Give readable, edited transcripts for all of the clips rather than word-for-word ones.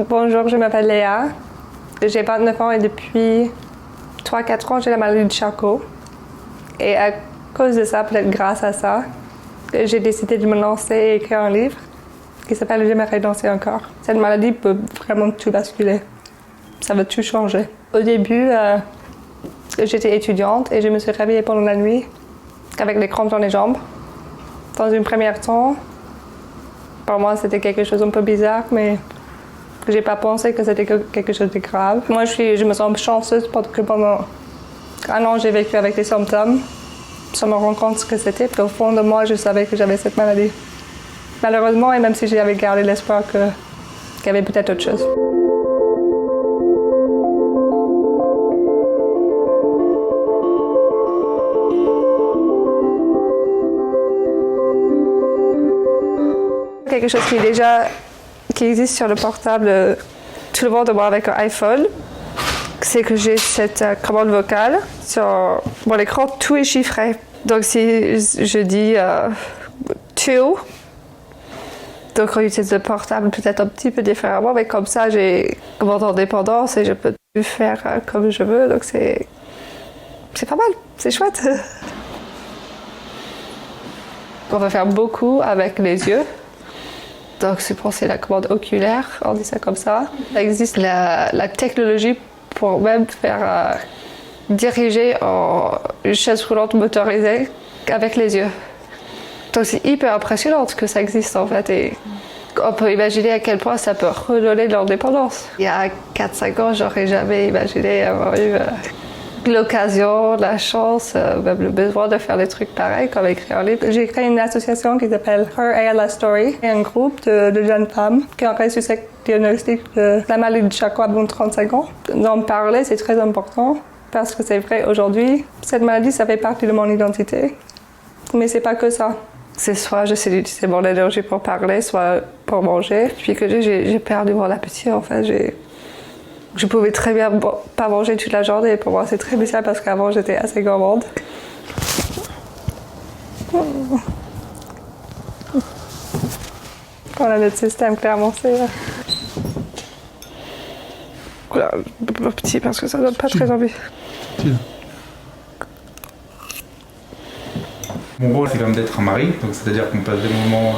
Bonjour, je m'appelle Léa. J'ai 29 ans et depuis 3-4 ans, j'ai la maladie de Charcot. Et à cause de ça, peut-être grâce à ça, j'ai décidé de me lancer et écrire un livre qui s'appelle « J'aimerais danser encore ». Cette maladie peut vraiment tout basculer. Ça va tout changer. Au début, j'étais étudiante et je me suis réveillée pendant la nuit avec les crampes dans les jambes. Dans une première temps, pour moi, c'était quelque chose d'un peu bizarre, mais j'ai pas pensé que c'était quelque chose de grave. Moi, je me sens chanceuse parce que pendant 1 an, j'ai vécu avec des symptômes sans me rendre compte ce que c'était. Au fond de moi, je savais que j'avais cette maladie. Malheureusement, et même si j'avais gardé l'espoir qu'il y avait peut-être autre chose. Quelque chose qui existe sur le portable, tout le monde voit avec un iPhone, c'est que j'ai cette commande vocale. Sur mon écran, tout est chiffré. Donc si je dis to, donc on utilise le portable peut-être un petit peu différemment, mais comme ça j'ai commande indépendance et je peux tout faire comme je veux. Donc c'est pas mal, c'est chouette. On va faire beaucoup avec les yeux. Donc, c'est la commande oculaire, on dit ça comme ça. Il existe la technologie pour même faire diriger une chaise roulante motorisée avec les yeux. Donc, c'est hyper impressionnant que ça existe en fait. Et on peut imaginer à quel point ça peut redonner de l'indépendance. Il y a 4-5 ans, j'aurais jamais imaginé avoir eu l'occasion, la chance, même le besoin de faire des trucs pareils comme écrire un livre. J'ai créé une association qui s'appelle Her ALS Story, un groupe de jeunes femmes qui ont reçu ce diagnostic de la maladie de Charcot à 35 ans. D'en parler, c'est très important parce que c'est vrai, aujourd'hui, cette maladie, ça fait partie de mon identité. Mais c'est pas que ça. C'est soit j'essaie d'utiliser mon énergie pour parler, soit pour manger. Depuis que j'ai perdu mon appétit, en fait, je pouvais très bien pas manger toute la journée et pour moi c'est très bizarre parce qu'avant j'étais assez gourmande. On a notre système clairement, c'est petit parce que ça donne pas très envie. Mon rôle, c'est quand même d'être un mari, donc c'est-à-dire qu'on passe des moments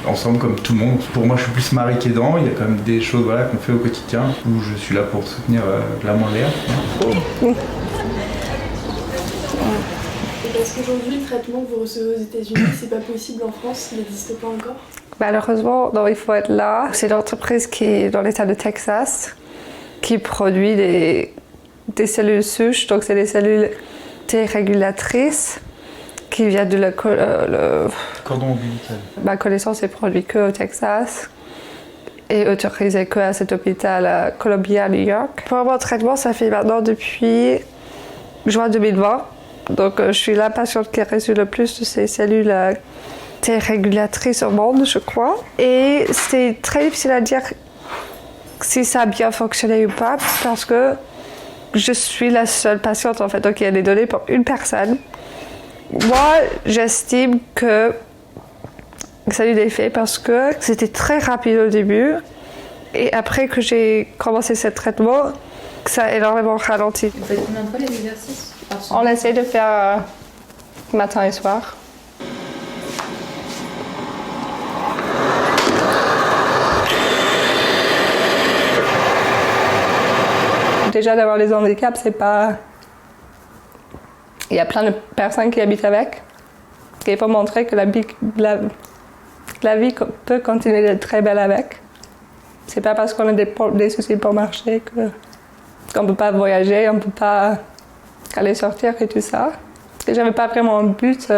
ensemble comme tout le monde. Pour moi, je suis plus mari qu'aidant. Il y a quand même des choses qu'on fait au quotidien où je suis là pour soutenir la maman Léa. Et parce qu'aujourd'hui, le traitement que vous recevez aux États-Unis, c'est pas possible en France, il n'existe pas encore? Malheureusement, non, il faut être là. C'est l'entreprise qui est dans l'État de Texas qui produit des cellules souches, donc c'est des cellules T régulatrices qui vient de Cordon ombilical. Ma connaissance est produite qu'au Texas et autorisée qu'à cet hôpital à Columbia, New York. Pour mon traitement, ça fait maintenant depuis juin 2020. Donc, je suis la patiente qui a reçu le plus de ces cellules T régulatrices au monde, je crois. Et c'est très difficile à dire si ça a bien fonctionné ou pas parce que je suis la seule patiente, en fait. Donc, il y a des données pour une personne. Moi, j'estime que ça a eu des effets parce que c'était très rapide au début et après que j'ai commencé ce traitement, ça a énormément ralenti. Vous faites combien de fois les exercices par semaine? On essaie de faire matin et soir. Déjà d'avoir les handicaps, c'est pas... Il y a plein de personnes qui habitent avec. Et il faut montrer que la vie peut continuer d'être très belle avec. C'est pas parce qu'on a des soucis pour marcher qu'on peut pas voyager, on peut pas aller sortir et tout ça. Et j'avais pas vraiment un but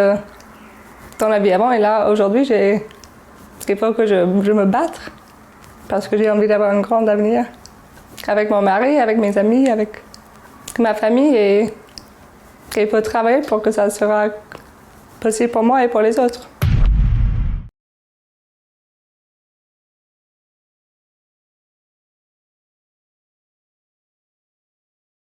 dans la vie avant. Et là, aujourd'hui, il faut que je me batte parce que j'ai envie d'avoir un grand avenir avec mon mari, avec mes amis, avec ma famille et il faut travailler pour que ça sera possible pour moi et pour les autres.